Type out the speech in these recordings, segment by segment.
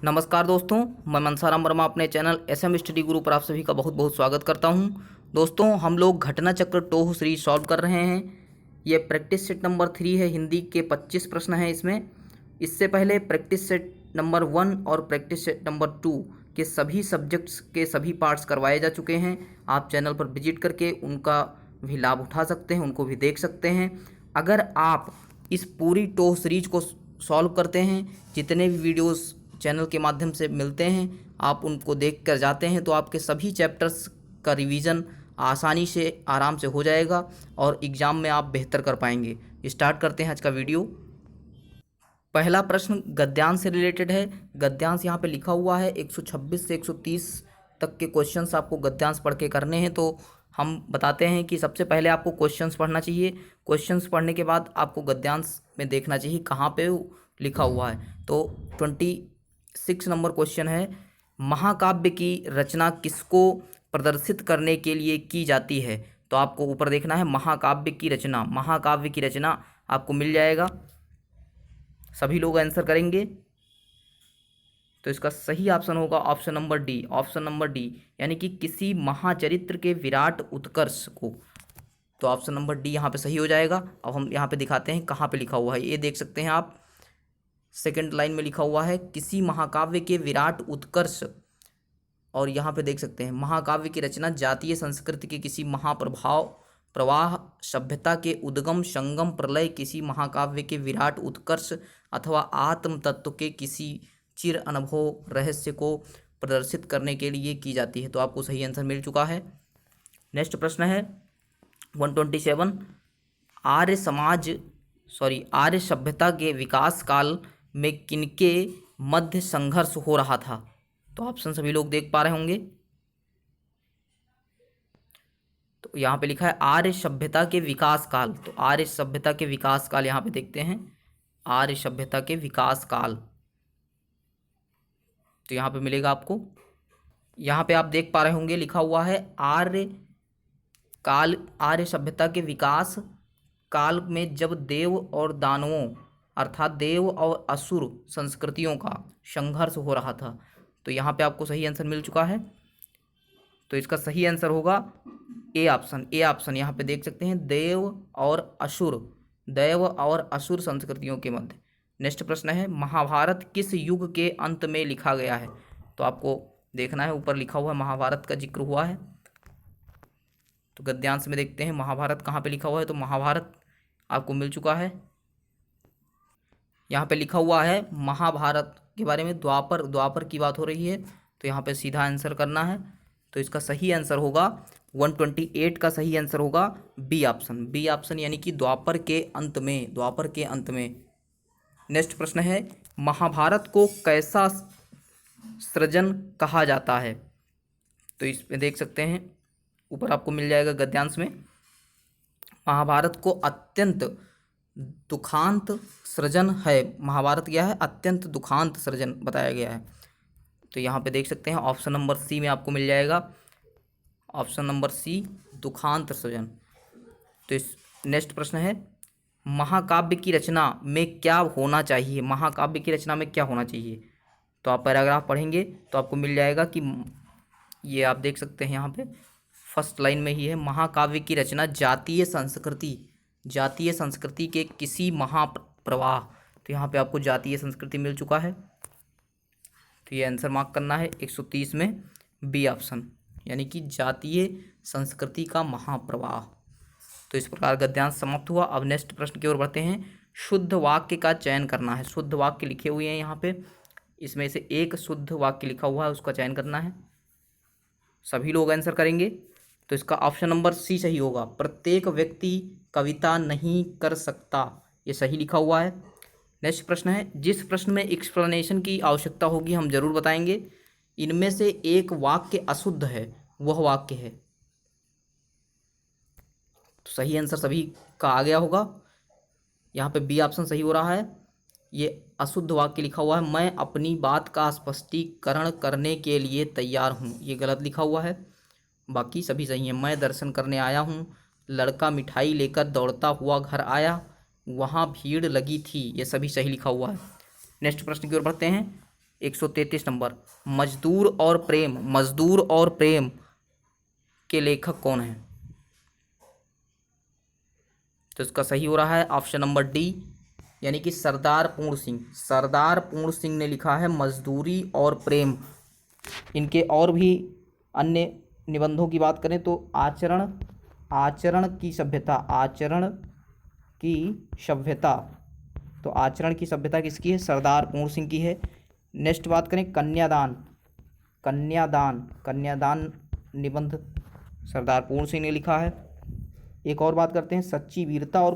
नमस्कार दोस्तों, मैं मनसाराम वर्मा अपने चैनल एसएम स्टडी गुरु पर आप सभी का बहुत बहुत स्वागत करता हूं। दोस्तों, हम लोग घटना चक्र टोह सीरीज सॉल्व कर रहे हैं। ये प्रैक्टिस सेट नंबर 3 है। हिंदी के 25 प्रश्न हैं इसमें। इससे पहले प्रैक्टिस सेट नंबर 1 और प्रैक्टिस सेट नंबर 2 के सभी सब्जेक्ट्स के सभी पार्ट्स करवाए जा चुके हैं। आप चैनल पर विजिट करके उनका भी लाभ उठा सकते हैं, उनको भी देख सकते हैं। अगर आप इस पूरी टोह सीरीज को सॉल्व करते हैं, जितने भी वीडियोस चैनल के माध्यम से मिलते हैं, आप उनको देख कर जाते हैं, तो आपके सभी चैप्टर्स का रिवीजन आसानी से आराम से हो जाएगा और एग्ज़ाम में आप बेहतर कर पाएंगे। स्टार्ट करते हैं आज का वीडियो। पहला प्रश्न गद्यांश से रिलेटेड है। गद्यांश यहाँ पे लिखा हुआ है 126 से 130 तक के क्वेश्चंस आपको गद्यांश पढ़ के करने हैं। तो हम बताते हैं कि सबसे पहले आपको क्वेश्चंस पढ़ना चाहिए। क्वेश्चंस पढ़ने के बाद आपको गद्यांश में देखना चाहिए कहाँ पे लिखा हुआ है। तो 26 नंबर क्वेश्चन है, महाकाव्य की रचना किसको प्रदर्शित करने के लिए की जाती है। तो आपको ऊपर देखना है महाकाव्य की रचना। महाकाव्य की रचना आपको मिल जाएगा। सभी लोग आंसर करेंगे। तो इसका सही ऑप्शन होगा option number D. Option number D यानी कि किसी महाचरित्र के विराट उत्कर्ष को। तो ऑप्शन नंबर डी यहाँ पे सही हो जाएगा। अब हम यहाँ पे दिखाते हैं कहाँ पे लिखा हुआ है। ये देख सकते हैं आप, सेकंड लाइन में लिखा हुआ है किसी महाकाव्य के विराट उत्कर्ष। और यहाँ पे देख सकते हैं महाकाव्य की रचना जातीय संस्कृति के किसी प्रवाह सभ्यता के उद्गम संगम प्रलय किसी महाकाव्य के विराट उत्कर्ष अथवा आत्म तत्व के किसी चिर अनुभव रहस्य को प्रदर्शित करने के लिए की जाती है। तो आपको सही आंसर मिल चुका है। नेक्स्ट प्रश्न है 127, आर्य सभ्यता के विकास काल में किनके मध्य संघर्ष हो रहा था। तो ऑप्शन सभी लोग देख पा रहे होंगे। तो यहाँ पे लिखा है आर्य सभ्यता के विकास काल। तो आर्य सभ्यता के विकास काल यहाँ पे देखते हैं, आर्य सभ्यता के विकास काल। तो यहाँ पे मिलेगा आपको, यहाँ पे आप देख पा रहे होंगे लिखा हुआ है आर्य काल। आर्य सभ्यता के विकास काल में जब देव और दानवों अर्थात देव और असुर संस्कृतियों का संघर्ष हो रहा था। तो यहाँ पे आपको सही आंसर मिल चुका है। तो इसका सही आंसर होगा ए ऑप्शन। ए ऑप्शन यहाँ पे देख सकते हैं देव और असुर संस्कृतियों के मध्य। नेक्स्ट प्रश्न है महाभारत किस युग के अंत में लिखा गया है। तो आपको देखना है, ऊपर लिखा हुआ है महाभारत का जिक्र हुआ है। तो गद्यांश में देखते हैं महाभारत कहाँ पे लिखा हुआ है। तो महाभारत आपको मिल चुका है। यहाँ पे लिखा हुआ है महाभारत के बारे में द्वापर की बात हो रही है। तो यहाँ पे सीधा आंसर करना है। तो इसका सही आंसर होगा 128 का सही आंसर होगा बी ऑप्शन। बी ऑप्शन यानी कि द्वापर के अंत में। नेक्स्ट प्रश्न है महाभारत को कैसा सृजन कहा जाता है। तो इसमें देख सकते हैं ऊपर आपको मिल जाएगा गद्यांश में, महाभारत को अत्यंत दुखांत सृजन है। महाभारत क्या है, अत्यंत दुखांत सृजन बताया गया है। तो यहाँ पे देख सकते हैं ऑप्शन नंबर सी में आपको मिल जाएगा, ऑप्शन नंबर सी दुखांत सृजन। तो इस नेक्स्ट प्रश्न है महाकाव्य की रचना में क्या होना चाहिए। महाकाव्य की रचना में क्या होना चाहिए। तो आप पैराग्राफ पढ़ेंगे तो आपको मिल जाएगा कि ये आप देख सकते हैं यहाँ पे फर्स्ट लाइन में ही है, महाकाव्य की रचना जातीय संस्कृति के किसी महाप्रवाह। तो यहाँ पे आपको जातीय संस्कृति मिल चुका है। तो ये आंसर मार्क करना है 130 में बी ऑप्शन, यानी कि जातीय संस्कृति का महाप्रवाह। तो इस प्रकार गद्यांश समाप्त हुआ। अब नेक्स्ट प्रश्न की ओर बढ़ते हैं। शुद्ध वाक्य का चयन करना है। शुद्ध वाक्य लिखे हुए हैं यहाँ पे, इसमें से एक शुद्ध वाक्य लिखा हुआ है उसका चयन करना है। सभी लोग आंसर करेंगे। तो इसका ऑप्शन नंबर सी सही होगा, प्रत्येक व्यक्ति कविता नहीं कर सकता। ये सही लिखा हुआ है। नेक्स्ट प्रश्न है जिस प्रश्न में एक्सप्लेनेशन की आवश्यकता होगी हम जरूर बताएंगे। इनमें से एक वाक्य अशुद्ध है, वह वाक्य है। तो सही आंसर सभी का आ गया होगा। यहाँ पे बी ऑप्शन सही हो रहा है। ये अशुद्ध वाक्य लिखा हुआ है, मैं अपनी बात का स्पष्टीकरण करने के लिए तैयार हूँ। ये गलत लिखा हुआ है, बाकी सभी सही है। मैं दर्शन करने आया हूँ, लड़का मिठाई लेकर दौड़ता हुआ घर आया, वहाँ भीड़ लगी थी। ये सभी सही लिखा हुआ है। नेक्स्ट प्रश्न की ओर बढ़ते हैं। 133 नंबर, मजदूर और प्रेम के लेखक कौन हैं? तो इसका सही हो रहा है ऑप्शन नंबर डी, यानी कि सरदार पूर्ण सिंह। सरदार पूर्ण सिंह ने लिखा है मजदूरी और प्रेम। इनके और भी अन्य निबंधों की बात करें तो आचरण की सभ्यता, तो आचरण की सभ्यता किसकी है? सरदार पूर्ण सिंह की है। नेक्स्ट बात करें कन्यादान निबंध सरदार पूर्ण सिंह ने लिखा है। एक और बात करते हैं सच्ची वीरता और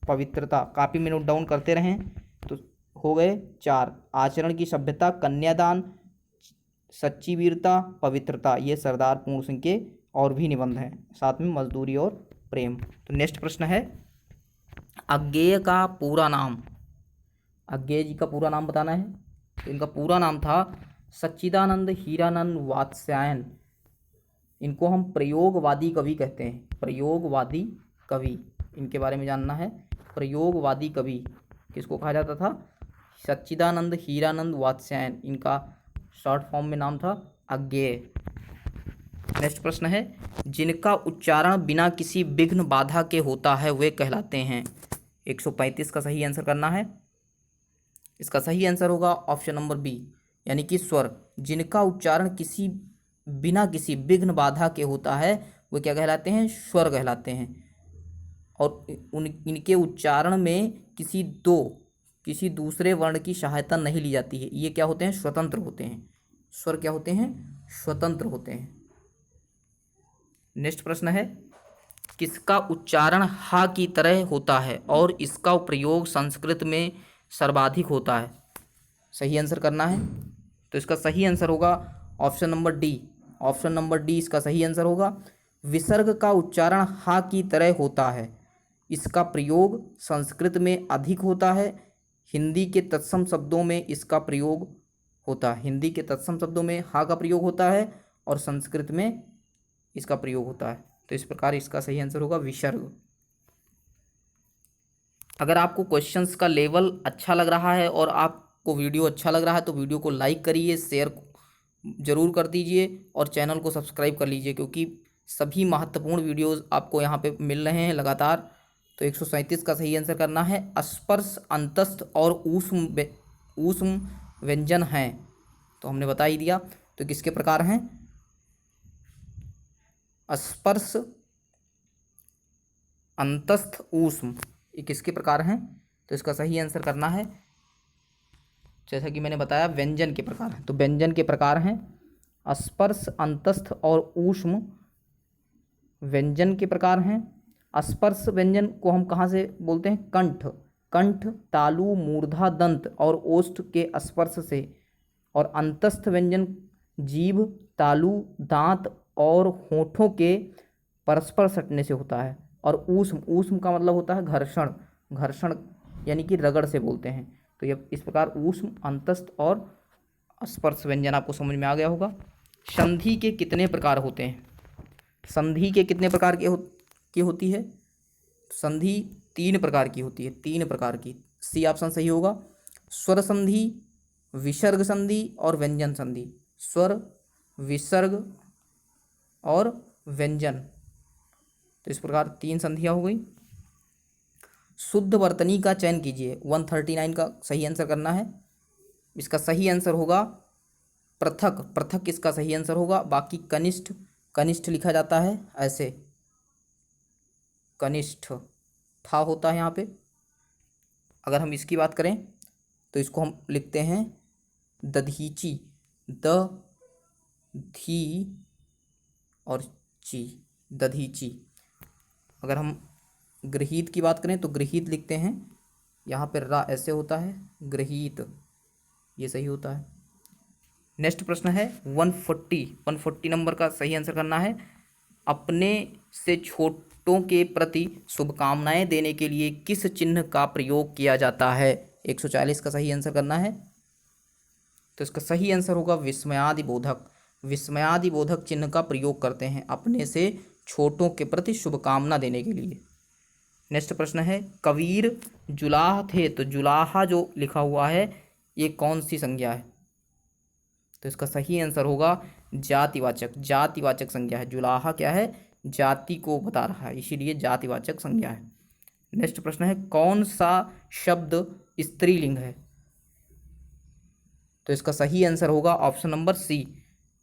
पवित्रता, कापी में नोट डाउन करते रहें। तो हो गए 4, आचरण की सभ्यता, कन्यादान, सच्ची वीरता, पवित्रता, ये सरदार पूर्ण सिंह के और भी निबंध हैं, साथ में मजदूरी और प्रेम। तो नेक्स्ट प्रश्न है अज्ञेय का पूरा नाम, अज्ञेय जी का पूरा नाम बताना है। तो इनका पूरा नाम था सच्चिदानंद हीरानंद वात्स्यायन। इनको हम प्रयोगवादी कवि कहते हैं, प्रयोगवादी कवि, इनके बारे में जानना है। प्रयोगवादी कवि किसको कहा जाता था? सच्चिदानंद हीरानंद वात्स्यायन, इनका शॉर्ट फॉर्म में नाम था अज्ञेय। नेक्स्ट प्रश्न है जिनका उच्चारण बिना किसी विघ्न बाधा के होता है वे कहलाते हैं। 135 का सही आंसर करना है। इसका सही आंसर होगा ऑप्शन नंबर बी, यानी कि स्वर। जिनका उच्चारण बिना किसी विघ्न बाधा के होता है वे क्या कहलाते हैं? स्वर कहलाते हैं। और इनके उच्चारण में किसी दूसरे वर्ण की सहायता नहीं ली जाती है। ये क्या होते हैं? स्वतंत्र होते हैं। स्वर क्या होते हैं? स्वतंत्र होते हैं। नेक्स्ट प्रश्न है किसका उच्चारण हा की तरह होता है और इसका प्रयोग संस्कृत में सर्वाधिक होता है? सही आंसर करना है। तो इसका सही आंसर होगा ऑप्शन नंबर डी, इसका सही आंसर होगा। विसर्ग का उच्चारण हा की तरह होता है, इसका प्रयोग संस्कृत में अधिक होता है। हिंदी के तत्सम शब्दों में इसका प्रयोग होता है, हिंदी के तत्सम शब्दों में हा का प्रयोग होता है और संस्कृत में इसका प्रयोग होता है। तो इस प्रकार इसका सही आंसर होगा विसर्ग। अगर आपको क्वेश्चंस का लेवल अच्छा लग रहा है और आपको वीडियो अच्छा लग रहा है तो वीडियो को लाइक करिए, शेयर ज़रूर कर दीजिए और चैनल को सब्सक्राइब कर लीजिए, क्योंकि सभी महत्वपूर्ण वीडियोस आपको यहाँ पे मिल रहे हैं लगातार। तो 137 का सही आंसर करना है। स्पर्श, अंतस्थ और ऊष्म व्यंजन हैं, तो हमने बता ही दिया। तो किसके प्रकार हैं? स्पर्श, अंतस्थ, ऊष्म, ये किसके प्रकार हैं? तो इसका सही आंसर करना है, जैसा कि मैंने बताया, व्यंजन के प्रकार हैं। तो व्यंजन के प्रकार हैं स्पर्श, अंतस्थ और ऊष्म व्यंजन के प्रकार हैं। स्पर्श व्यंजन को हम कहाँ से बोलते हैं? कंठ, तालु, मूर्धा, दंत और ओष्ठ के स्पर्श से। और अंतस्थ व्यंजन जीभ, तालु, दांत और होठों के परस्पर सटने से होता है। और ऊष्म का मतलब होता है घर्षण यानी कि रगड़ से बोलते हैं। तो ये इस प्रकार ऊष्म, अंतस्थ और स्पर्श व्यंजन आपको समझ में आ गया होगा। संधि के कितने प्रकार होते हैं? संधि के कितने प्रकार की होती है? संधि 3 प्रकार की होती है, 3 प्रकार की। सी ऑप्शन सही होगा। स्वर संधि, विसर्ग संधि और व्यंजन संधि। स्वर, विसर्ग और व्यंजन, तो इस प्रकार 3 संधियाँ हो गई। शुद्ध वर्तनी का चयन कीजिए। 139 का सही आंसर करना है। इसका सही आंसर होगा पृथक इसका सही आंसर होगा। बाकी कनिष्ठ लिखा जाता है ऐसे, कनिष्ठ था होता है यहाँ पे। अगर हम इसकी बात करें तो इसको हम लिखते हैं दधीची, द धी और ची, दधीची। अगर हम गृहीत की बात करें तो गृहीत लिखते हैं, यहाँ पर रा ऐसे होता है, गृहीत, ये सही होता है। नेक्स्ट प्रश्न है 140 नंबर का सही आंसर करना है। अपने से छोटों के प्रति शुभकामनाएं देने के लिए किस चिन्ह का प्रयोग किया जाता है? 140 का सही आंसर करना है। तो इसका सही आंसर होगा विस्मयादिबोधक चिन्ह का प्रयोग करते हैं अपने से छोटों के प्रति शुभकामना देने के लिए। नेक्स्ट प्रश्न है कबीर जुलाह थे, तो जुलाहा जो लिखा हुआ है ये कौन सी संज्ञा है? तो इसका सही आंसर होगा जातिवाचक। जातिवाचक संज्ञा है। जुलाहा क्या है? जाति को बता रहा है, इसीलिए जातिवाचक संज्ञा है। नेक्स्ट प्रश्न है कौन सा शब्द स्त्रीलिंग है? तो इसका सही आंसर होगा ऑप्शन नंबर सी,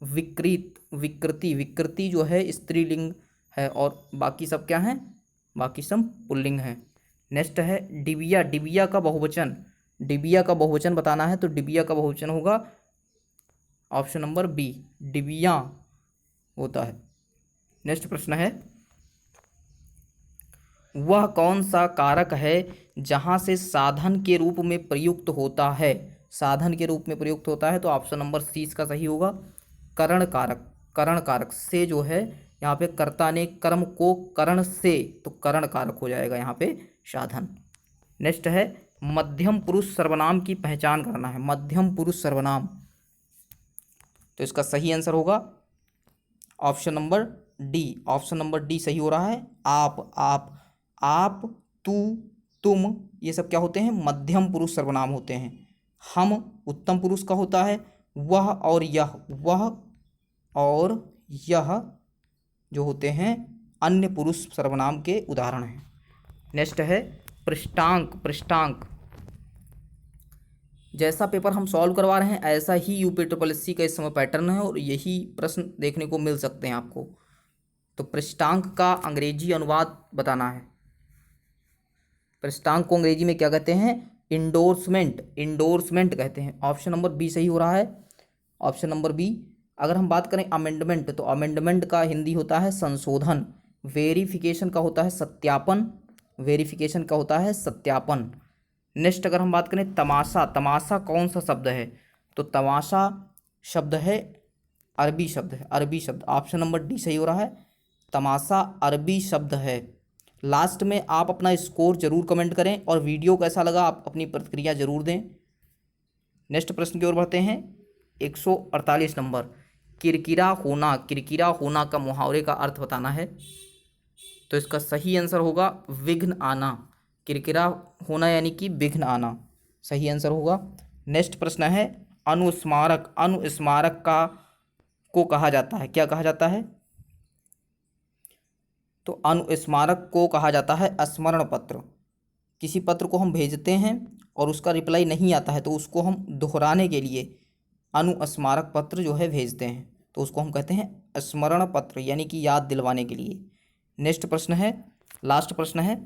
विकृत। विकृति, विकृति जो है स्त्रीलिंग है और बाकी सब क्या है? बाकी सब पुल्लिंग है। नेक्स्ट है डिबिया। डिबिया का बहुवचन, डिबिया का बहुवचन बताना है, तो डिबिया का बहुवचन होगा ऑप्शन नंबर बी, डिबिया होता है। नेक्स्ट प्रश्न है वह कौन सा कारक है जहां से साधन के रूप में प्रयुक्त होता है? साधन के रूप में प्रयुक्त होता है, तो ऑप्शन नंबर सी इसका सही होगा, करण कारक। करण कारक से जो है यहाँ पे कर्ता ने कर्म को करण से, तो करण कारक हो जाएगा यहाँ पे साधन। नेक्स्ट है मध्यम पुरुष सर्वनाम की पहचान करना है। मध्यम पुरुष सर्वनाम, तो इसका सही आंसर होगा option number D. Option number D सही हो रहा है। आप, तू, तुम, ये सब क्या होते हैं? मध्यम पुरुष सर्वनाम होते हैं। हम उत्तम पुरुष का होता है। वह और यह, वह और यह जो होते हैं अन्य पुरुष सर्वनाम के उदाहरण हैं। नेक्स्ट है पृष्ठांक। पृष्ठांक, जैसा पेपर हम सॉल्व करवा रहे हैं ऐसा ही यूपीएससी का इस समय पैटर्न है और यही प्रश्न देखने को मिल सकते हैं आपको। तो पृष्ठांक का अंग्रेजी अनुवाद बताना है। पृष्ठांक को अंग्रेजी में क्या कहते हैं? इंडोर्समेंट। इंडोर्समेंट कहते हैं। ऑप्शन नंबर बी सही हो रहा है। Option number B. अगर हम बात करें अमेंडमेंट, तो अमेंडमेंट का हिंदी होता है संशोधन। वेरिफिकेशन का होता है सत्यापन। वेरिफिकेशन का होता है सत्यापन। नेक्स्ट अगर हम बात करें तमाशा, तमाशा कौन सा शब्द है? तो तमाशा शब्द है अरबी शब्द है, अरबी शब्द। ऑप्शन नंबर डी सही हो रहा है, तमाशा अरबी शब्द है। लास्ट में आप अपना स्कोर जरूर कमेंट करें और वीडियो कैसा लगा आप अपनी प्रतिक्रिया जरूर दें। नेक्स्ट प्रश्न की ओर बढ़ते हैं। 148 नंबर, किरकिरा होना। किरकिरा होना का मुहावरे का अर्थ बताना है, तो इसका सही आंसर होगा विघ्न आना। किरकिरा होना यानी कि विघ्न आना, सही आंसर होगा। नेक्स्ट प्रश्न है अनुस्मारक। अनुस्मारक का को कहा जाता है, क्या कहा जाता है? तो अनुस्मारक को कहा जाता है स्मरण पत्र। किसी पत्र को हम भेजते हैं और उसका रिप्लाई नहीं आता है तो उसको हम दोहराने के लिए अनुस्मारक पत्र जो है भेजते हैं, तो उसको हम कहते हैं स्मरण पत्र, यानी कि याद दिलवाने के लिए। नेक्स्ट प्रश्न है, लास्ट प्रश्न है,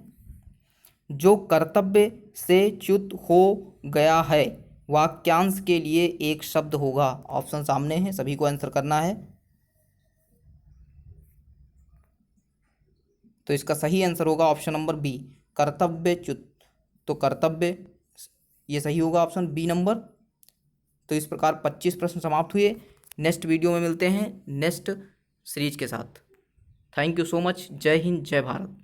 जो कर्तव्य से च्युत हो गया है वाक्यांश के लिए एक शब्द होगा। ऑप्शन सामने है, सभी को आंसर करना है। तो इसका सही आंसर होगा ऑप्शन नंबर बी, कर्तव्य च्युत। तो कर्तव्य ये सही होगा ऑप्शन बी नंबर। तो इस प्रकार 25 प्रश्न समाप्त हुए। नेक्स्ट वीडियो में मिलते हैं नेक्स्ट सीरीज के साथ। Thank you so much. जय हिंद, जय भारत।